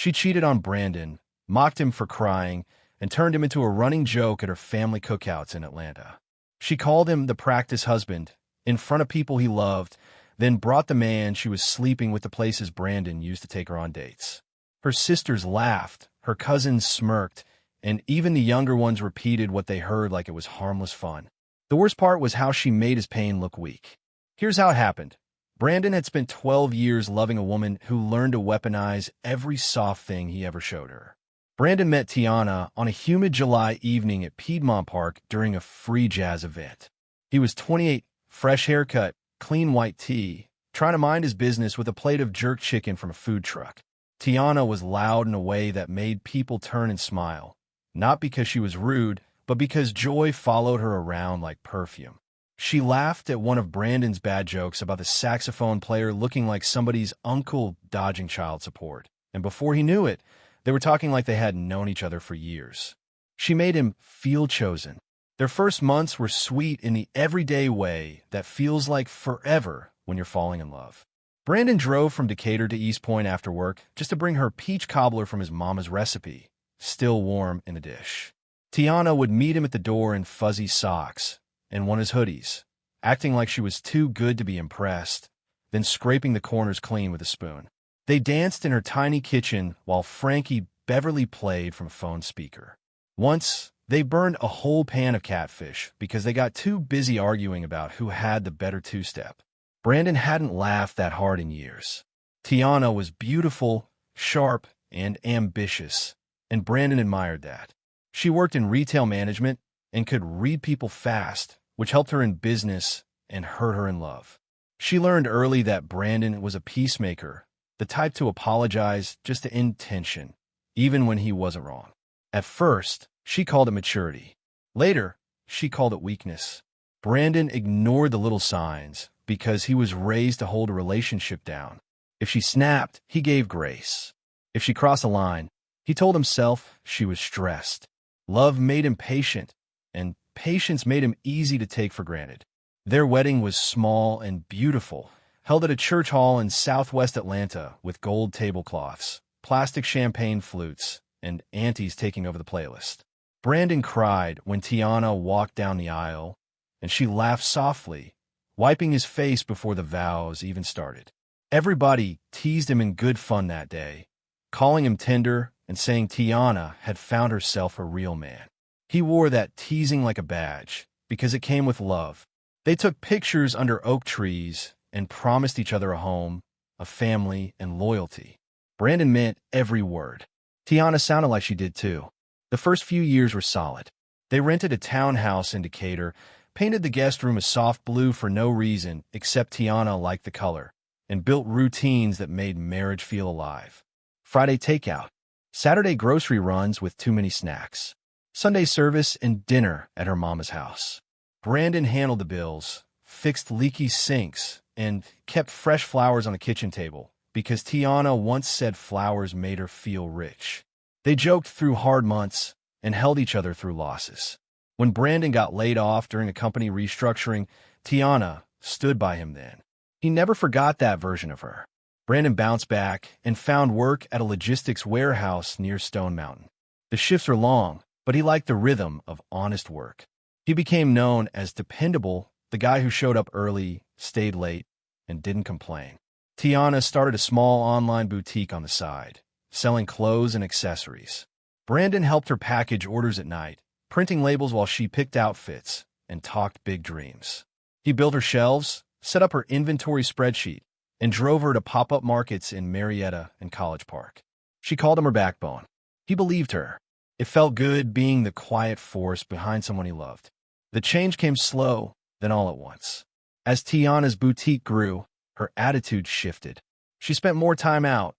She cheated on Brandon, mocked him for crying, and turned him into a running joke at her family cookouts in Atlanta. She called him the practice husband in front of people he loved, then brought the man she was sleeping with to places Brandon used to take her on dates. Her sisters laughed, her cousins smirked, and even the younger ones repeated what they heard like it was harmless fun. The worst part was how she made his pain look weak. Here's how it happened. Brandon had spent 12 years loving a woman who learned to weaponize every soft thing he ever showed her. Brandon met Tiana on a humid July evening at Piedmont Park during a free jazz event. He was 28, fresh haircut, clean white tee, trying to mind his business with a plate of jerk chicken from a food truck. Tiana was loud in a way that made people turn and smile, not because she was rude, but because joy followed her around like perfume. She laughed at one of Brandon's bad jokes about the saxophone player looking like somebody's uncle dodging child support, and before he knew it, they were talking like they hadn't known each other for years. She made him feel chosen. Their first months were sweet in the everyday way that feels like forever when you're falling in love. Brandon drove from Decatur to East Point after work just to bring her peach cobbler from his mama's recipe, still warm in the dish. Tiana would meet him at the door in fuzzy socks and one of his hoodies, acting like she was too good to be impressed, then scraping the corners clean with a spoon. They danced in her tiny kitchen while Frankie Beverly played from a phone speaker. Once, they burned a whole pan of catfish because they got too busy arguing about who had the better two-step. Brandon hadn't laughed that hard in years. Tiana was beautiful, sharp, and ambitious, and Brandon admired that. She worked in retail management and could read people fast, which helped her in business and hurt her in love. She learned early that Brandon was a peacemaker, the type to apologize just to end tension, even when he wasn't wrong. At first, she called it maturity. Later, she called it weakness. Brandon ignored the little signs because he was raised to hold a relationship down. If she snapped, he gave grace. If she crossed a line, he told himself she was stressed. Love made him patient, and patience made him easy to take for granted. Their wedding was small and beautiful, held at a church hall in southwest Atlanta with gold tablecloths, plastic champagne flutes, and aunties taking over the playlist. Brandon cried when Tiana walked down the aisle, and she laughed softly, wiping his face before the vows even started. Everybody teased him in good fun that day, calling him tender and saying Tiana had found herself a real man. He wore that teasing like a badge because it came with love. They took pictures under oak trees and promised each other a home, a family, and loyalty. Brandon meant every word. Tiana sounded like she did too. The first few years were solid. They rented a townhouse in Decatur, painted the guest room a soft blue for no reason except Tiana liked the color, and built routines that made marriage feel alive. Friday takeout, Saturday grocery runs with too many snacks, Sunday service and dinner at her mama's house. Brandon handled the bills, fixed leaky sinks, and kept fresh flowers on the kitchen table because Tiana once said flowers made her feel rich. They joked through hard months and held each other through losses. When Brandon got laid off during a company restructuring, Tiana stood by him then. He never forgot that version of her. Brandon bounced back and found work at a logistics warehouse near Stone Mountain. The shifts were long, but he liked the rhythm of honest work. He became known as dependable, the guy who showed up early, stayed late, and didn't complain. Tiana started a small online boutique on the side, selling clothes and accessories. Brandon helped her package orders at night, printing labels while she picked outfits and talked big dreams. He built her shelves, set up her inventory spreadsheet, and drove her to pop-up markets in Marietta and College Park. She called him her backbone. He believed her. It felt good being the quiet force behind someone he loved. The change came slow, then all at once. As Tiana's boutique grew, her attitude shifted. She spent more time out,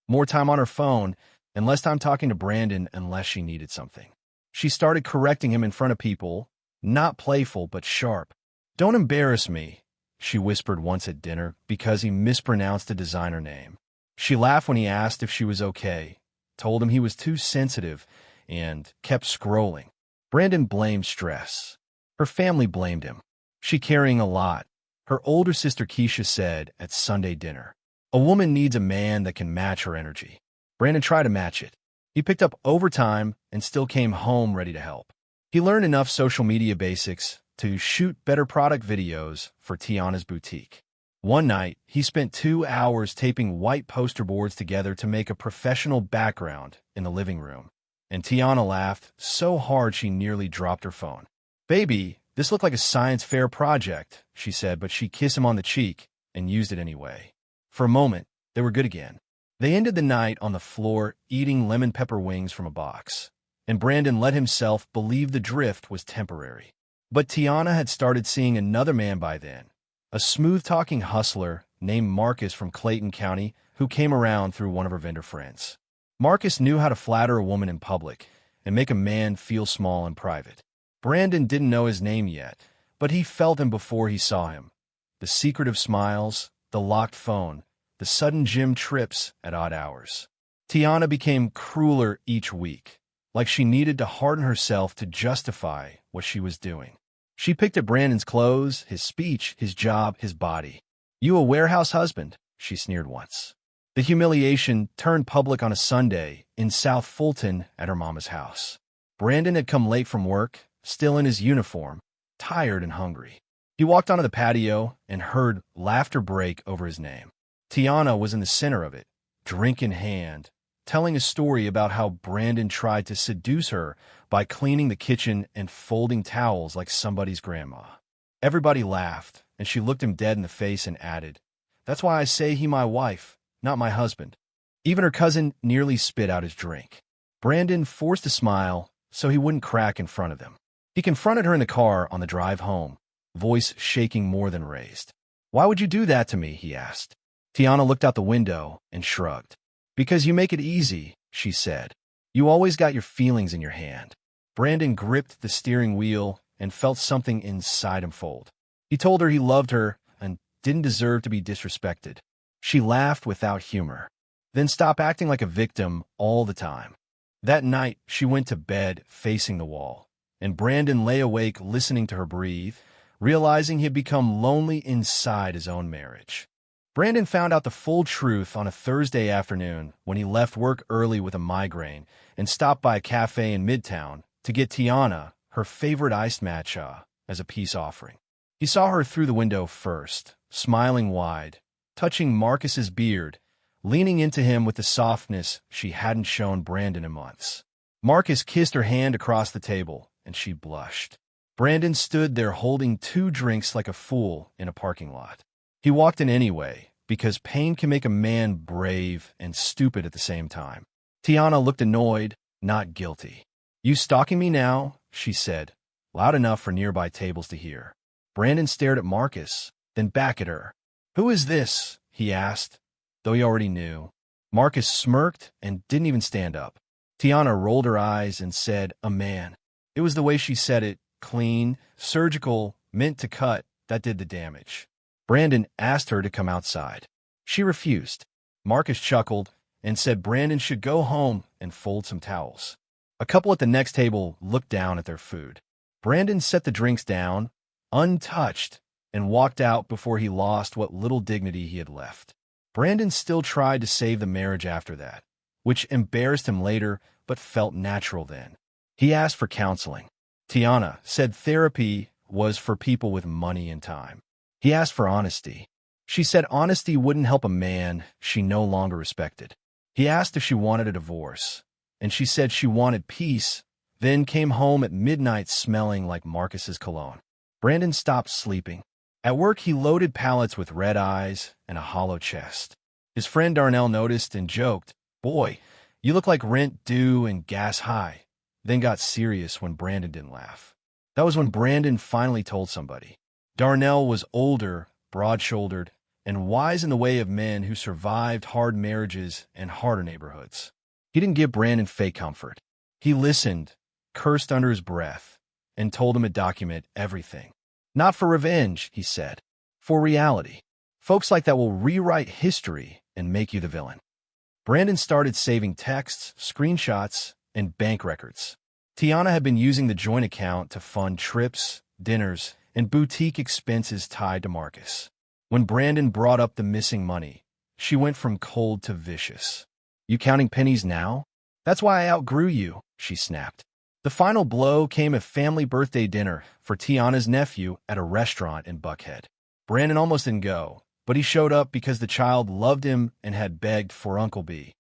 more time on her phone, and less time talking to Brandon unless she needed something. She started correcting him in front of people, not playful but sharp. "Don't embarrass me," she whispered once at dinner because he mispronounced a designer name. She laughed when he asked if she was okay, told him he was too sensitive, and kept scrolling. Brandon blamed stress. Her family blamed him. She carrying a lot. Her older sister Keisha said at Sunday dinner, "A woman needs a man that can match her energy." Brandon tried to match it. He picked up overtime and still came home ready to help. He learned enough social media basics to shoot better product videos for Tiana's boutique. One night, he spent 2 hours taping white poster boards together to make a professional background in the living room. And Tiana laughed so hard she nearly dropped her phone. "Baby, this looked like a science fair project," she said, but she kissed him on the cheek and used it anyway. For a moment, they were good again. They ended the night on the floor eating lemon pepper wings from a box, and Brandon let himself believe the drift was temporary. But Tiana had started seeing another man by then, a smooth-talking hustler named Marcus from Clayton County who came around through one of her vendor friends. Marcus knew how to flatter a woman in public and make a man feel small in private. Brandon didn't know his name yet, but he felt him before he saw him. The secretive smiles, the locked phone, the sudden gym trips at odd hours. Tiana became crueler each week, like she needed to harden herself to justify what she was doing. She picked at Brandon's clothes, his speech, his job, his body. "You a warehouse husband?" she sneered once. The humiliation turned public on a Sunday in South Fulton at her mama's house. Brandon had come late from work, still in his uniform, tired and hungry. He walked onto the patio and heard laughter break over his name. Tiana was in the center of it, drink in hand, telling a story about how Brandon tried to seduce her by cleaning the kitchen and folding towels like somebody's grandma. Everybody laughed, and she looked him dead in the face and added, "That's why I say he my wife, not my husband." Even her cousin nearly spit out his drink. Brandon forced a smile so he wouldn't crack in front of them. He confronted her in the car on the drive home, voice shaking more than raised. "Why would you do that to me?" he asked. Tiana looked out the window and shrugged. "Because you make it easy," she said. "You always got your feelings in your hand." Brandon gripped the steering wheel and felt something inside him fold. He told her he loved her and didn't deserve to be disrespected. She laughed without humor. "Then stop acting like a victim all the time." That night, she went to bed facing the wall, and Brandon lay awake listening to her breathe, realizing he had become lonely inside his own marriage. Brandon found out the full truth on a Thursday afternoon when he left work early with a migraine and stopped by a cafe in Midtown to get Tiana her favorite iced matcha as a peace offering. He saw her through the window first, smiling wide, touching Marcus's beard, leaning into him with the softness she hadn't shown Brandon in months. Marcus kissed her hand across the table, and she blushed. Brandon stood there holding 2 drinks like a fool in a parking lot. He walked in anyway, because pain can make a man brave and stupid at the same time. Tiana looked annoyed, not guilty. "You stalking me now?" she said, loud enough for nearby tables to hear. Brandon stared at Marcus, then back at her. "Who is this?" he asked, though he already knew. Marcus smirked and didn't even stand up. Tiana rolled her eyes and said, "A man." It was the way she said it, clean, surgical, meant to cut, that did the damage. Brandon asked her to come outside. She refused. Marcus chuckled and said Brandon should go home and fold some towels. A couple at the next table looked down at their food. Brandon set the drinks down, untouched, and walked out before he lost what little dignity he had left. Brandon still tried to save the marriage after that, which embarrassed him later but felt natural then. He asked for counseling. Tiana said therapy was for people with money and time. He asked for honesty. She said honesty wouldn't help a man she no longer respected. He asked if she wanted a divorce, and she said she wanted peace, then came home at midnight smelling like Marcus's cologne. Brandon stopped sleeping. At work, he loaded pallets with red eyes and a hollow chest. His friend Darnell noticed and joked, "Boy, you look like rent due and gas high," then got serious when Brandon didn't laugh. That was when Brandon finally told somebody. Darnell was older, broad-shouldered, and wise in the way of men who survived hard marriages and harder neighborhoods. He didn't give Brandon fake comfort. He listened, cursed under his breath, and told him to document everything. "Not for revenge," he said, "for reality. Folks like that will rewrite history and make you the villain." Brandon started saving texts, screenshots, and bank records. Tiana had been using the joint account to fund trips, dinners, and boutique expenses tied to Marcus. When Brandon brought up the missing money, she went from cold to vicious. You counting pennies now? That's why I outgrew you, she snapped. The final blow came at family birthday dinner for Tiana's nephew at a restaurant in Buckhead. Brandon almost didn't go, but he showed up because the child loved him and had begged for Uncle B.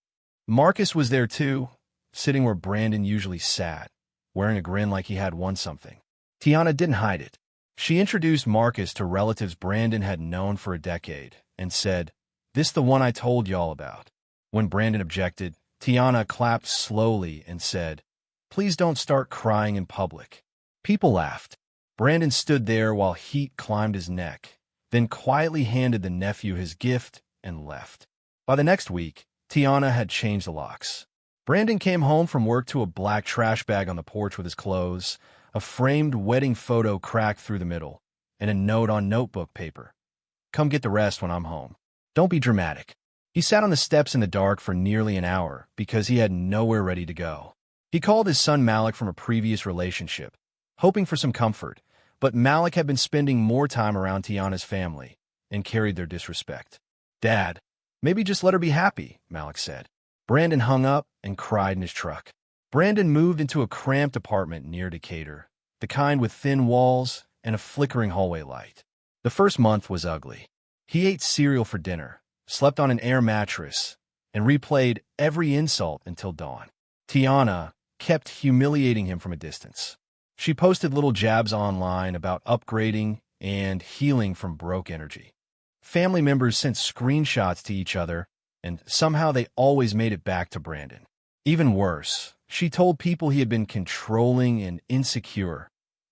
Marcus was there too, sitting where Brandon usually sat, wearing a grin like he had won something. Tiana didn't hide it. She introduced Marcus to relatives Brandon had known for a decade and said, "This the one I told y'all about." When Brandon objected, Tiana clapped slowly and said, "Please don't start crying in public." People laughed. Brandon stood there while heat climbed his neck, then quietly handed the nephew his gift and left. By the next week, Tiana had changed the locks. Brandon came home from work to a black trash bag on the porch with his clothes, a framed wedding photo cracked through the middle, and a note on notebook paper. "Come get the rest when I'm home. Don't be dramatic." He sat on the steps in the dark for nearly an hour because he had nowhere ready to go. He called his son Malik from a previous relationship, hoping for some comfort, but Malik had been spending more time around Tiana's family and carried their disrespect. "Dad, maybe just let her be happy," Malik said. Brandon hung up and cried in his truck. Brandon moved into a cramped apartment near Decatur, the kind with thin walls and a flickering hallway light. The first month was ugly. He ate cereal for dinner, slept on an air mattress, and replayed every insult until dawn. Tiana kept humiliating him from a distance. She posted little jabs online about upgrading and healing from broke energy. Family members sent screenshots to each other, and somehow they always made it back to Brandon. Even worse, she told people he had been controlling and insecure,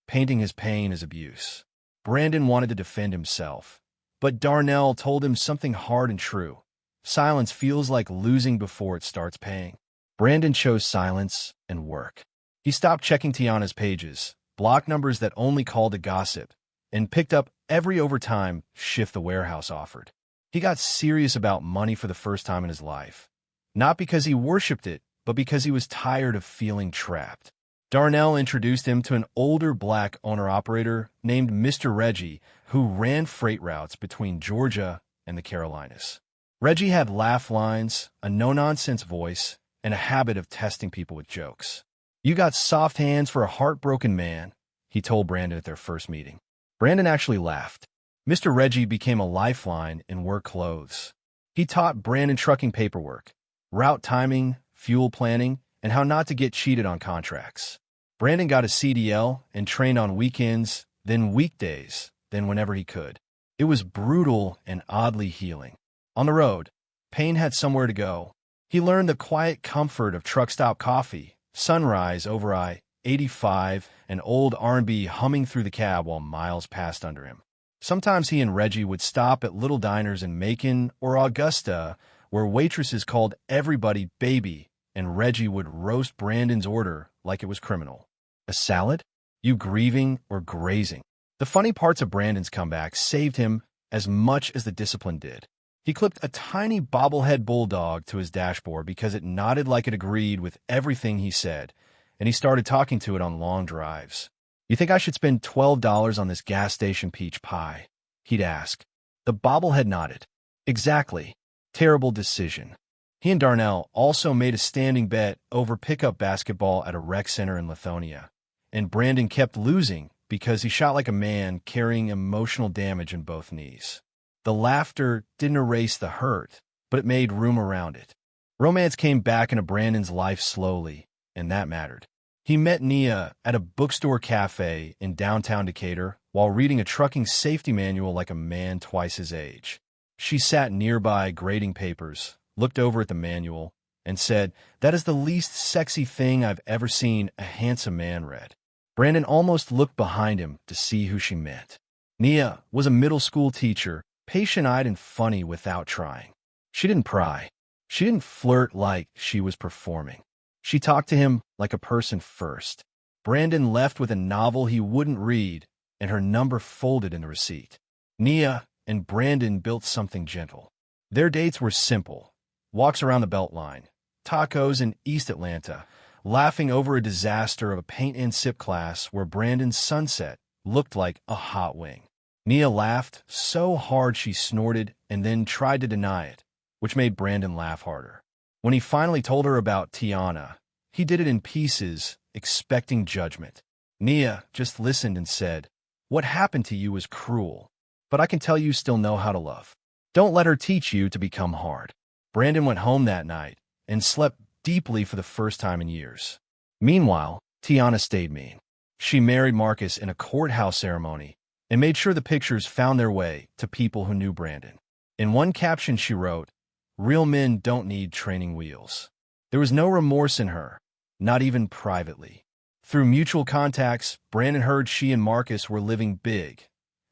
painting his pain as abuse. Brandon wanted to defend himself, but Darnell told him something hard and true. Silence feels like losing before it starts paying. Brandon chose silence and work. He stopped checking Tiana's pages, blocked numbers that only called to gossip, and picked up every overtime shift the warehouse offered. He got serious about money for the first time in his life, not because he worshipped it, but because he was tired of feeling trapped. Darnell introduced him to an older black owner-operator named Mr. Reggie, who ran freight routes between Georgia and the Carolinas. Reggie had laugh lines, a no-nonsense voice, and a habit of testing people with jokes. "You got soft hands for a heartbroken man," he told Brandon at their first meeting. Brandon actually laughed. Mr. Reggie became a lifeline in work clothes. He taught Brandon trucking paperwork, route timing, fuel planning, and how not to get cheated on contracts. Brandon got a CDL and trained on weekends, then weekdays, then whenever he could. It was brutal and oddly healing. On the road, Payne had somewhere to go. He learned the quiet comfort of truck stop coffee, sunrise over I-85, and old R&B humming through the cab while miles passed under him. Sometimes he and Reggie would stop at little diners in Macon or Augusta where waitresses called everybody baby, and Reggie would roast Brandon's order like it was criminal. "A salad? You grieving or grazing?" The funny parts of Brandon's comeback saved him as much as the discipline did. He clipped a tiny bobblehead bulldog to his dashboard because it nodded like it agreed with everything he said, and he started talking to it on long drives. "You think I should spend $12 on this gas station peach pie?" he'd ask. The bobblehead nodded. "Exactly. Terrible decision." He and Darnell also made a standing bet over pickup basketball at a rec center in Lithonia, and Brandon kept losing because he shot like a man carrying emotional damage in both knees. The laughter didn't erase the hurt, but it made room around it. Romance came back into Brandon's life slowly, and that mattered. He met Nia at a bookstore cafe in downtown Decatur while reading a trucking safety manual like a man twice his age. She sat nearby grading papers, looked over at the manual, and said, "That is the least sexy thing I've ever seen a handsome man read." Brandon almost looked behind him to see who she meant. Nia was a middle school teacher, patient-eyed and funny without trying. She didn't pry. She didn't flirt like she was performing. She talked to him like a person first. Brandon left with a novel he wouldn't read and her number folded in the receipt. Nia and Brandon built something gentle. Their dates were simple. Walks around the Beltline, tacos in East Atlanta, laughing over a disaster of a paint-and-sip class where Brandon's sunset looked like a hot wing. Nia laughed so hard she snorted and then tried to deny it, which made Brandon laugh harder. When he finally told her about Tiana, he did it in pieces, expecting judgment. Nia just listened and said, "What happened to you was cruel, but I can tell you still know how to love. Don't let her teach you to become hard." Brandon went home that night and slept deeply for the first time in years. Meanwhile, Tiana stayed mean. She married Marcus in a courthouse ceremony and made sure the pictures found their way to people who knew Brandon. In one caption she wrote, "Real men don't need training wheels." There was no remorse in her, not even privately. Through mutual contacts, Brandon heard she and Marcus were living big.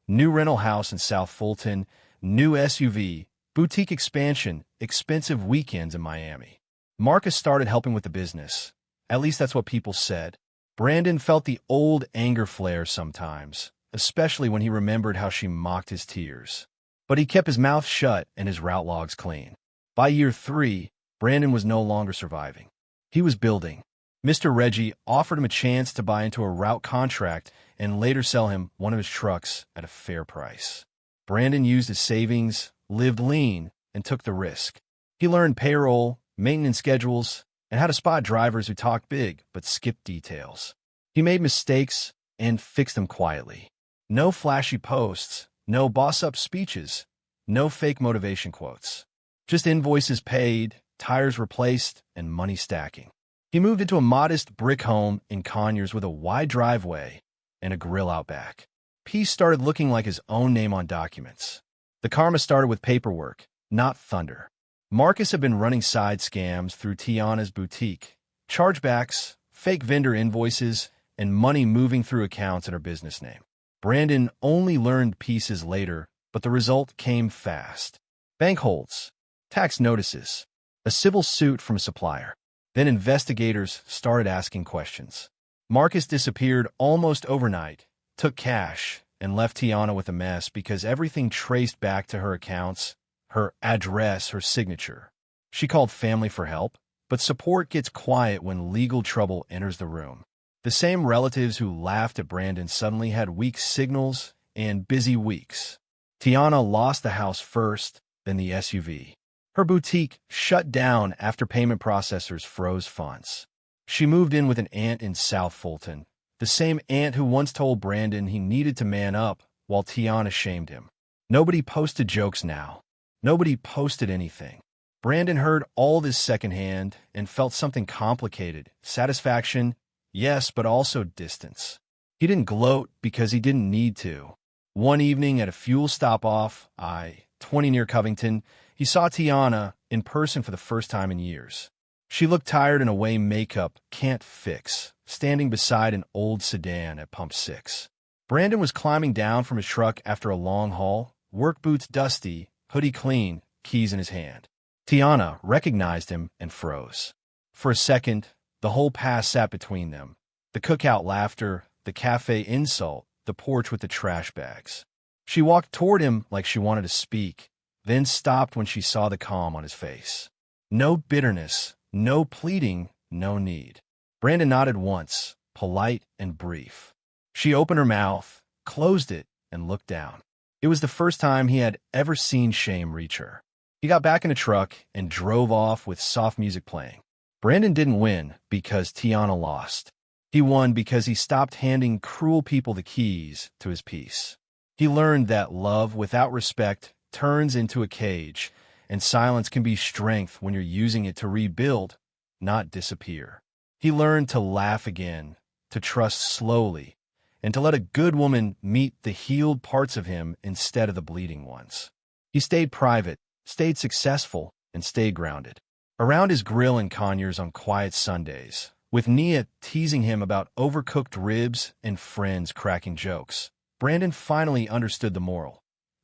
New rental house in South Fulton, new SUV, boutique expansion, expensive weekends in Miami. Marcus started helping with the business. At least that's what people said. Brandon felt the old anger flare sometimes, especially when he remembered how she mocked his tears. But he kept his mouth shut and his route logs clean. By year 3, Brandon was no longer surviving. He was building. Mr. Reggie offered him a chance to buy into a route contract and later sell him one of his trucks at a fair price. Brandon used his savings, lived lean, and took the risk. He learned payroll, maintenance schedules, and how to spot drivers who talked big but skipped details. He made mistakes and fixed them quietly. No flashy posts, no boss-up speeches, no fake motivation quotes. Just invoices paid, tires replaced, and money stacking. He moved into a modest brick home in Conyers with a wide driveway and a grill out back. Peace started looking like his own name on documents. The karma started with paperwork, not thunder. Marcus had been running side scams through Tiana's boutique, chargebacks, fake vendor invoices, and money moving through accounts in her business name. Brandon only learned pieces later, but the result came fast. Bank holds, tax notices, a civil suit from a supplier. Then investigators started asking questions. Marcus disappeared almost overnight, took cash, and left Tiana with a mess because everything traced back to her accounts, her address, her signature. She called family for help, but support gets quiet when legal trouble enters the room. The same relatives who laughed at Brandon suddenly had weak signals and busy weeks. Tiana lost the house first, then the SUV. Her boutique shut down after payment processors froze funds. She moved in with an aunt in South Fulton, the same aunt who once told Brandon he needed to man up while Tiana shamed him. Nobody posted jokes now. Nobody posted anything. Brandon heard all this secondhand and felt something complicated. Satisfaction, yes, but also distance. He didn't gloat because he didn't need to. One evening at a fuel stop-off, I-20 near Covington, he saw Tiana in person for the first time in years. She looked tired in a way makeup can't fix, standing beside an old sedan at Pump 6. Brandon was climbing down from his truck after a long haul, work boots dusty, hoodie clean, keys in his hand. Tiana recognized him and froze. For a second, the whole past sat between them. The cookout laughter, the cafe insult, the porch with the trash bags. She walked toward him like she wanted to speak, then stopped when she saw the calm on his face. No bitterness, no pleading, no need. Brandon nodded once, polite and brief. She opened her mouth, closed it, and looked down. It was the first time he had ever seen shame reach her. He got back in a truck and drove off with soft music playing. Brandon didn't win because Tiana lost. He won because he stopped handing cruel people the keys to his peace. He learned that love without respect turns into a cage, and silence can be strength when you're using it to rebuild, not disappear. He learned to laugh again, to trust slowly, and to let a good woman meet the healed parts of him instead of the bleeding ones. He stayed private, stayed successful, and stayed grounded. Around his grill in Conyers on quiet Sundays, with Nia teasing him about overcooked ribs and friends cracking jokes, Brandon finally understood the moral.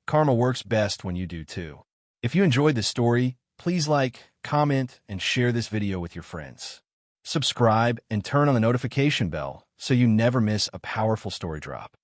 Karma works best when you do too. If you enjoyed this story, please like, comment, and share this video with your friends. Subscribe and turn on the notification bell so you never miss a powerful story drop.